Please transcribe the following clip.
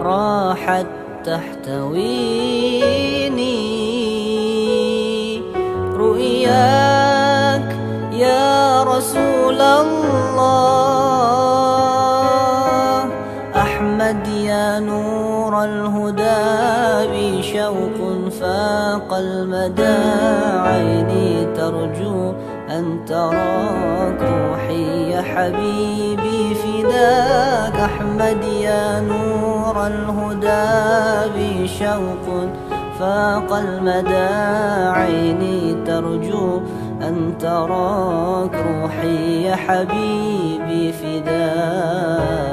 راحت تحتويني. رؤياك يا رسول الله، أحمد يا نور الهدى، بي شوق فاق المدى، عيني ترجو أن تراك، روحي يا حبيبي فداك. أحمد يا نور الهدى، بي شوق فاق المدى، عيني ترجو أن تراك، روحي يا حبيبي فداك.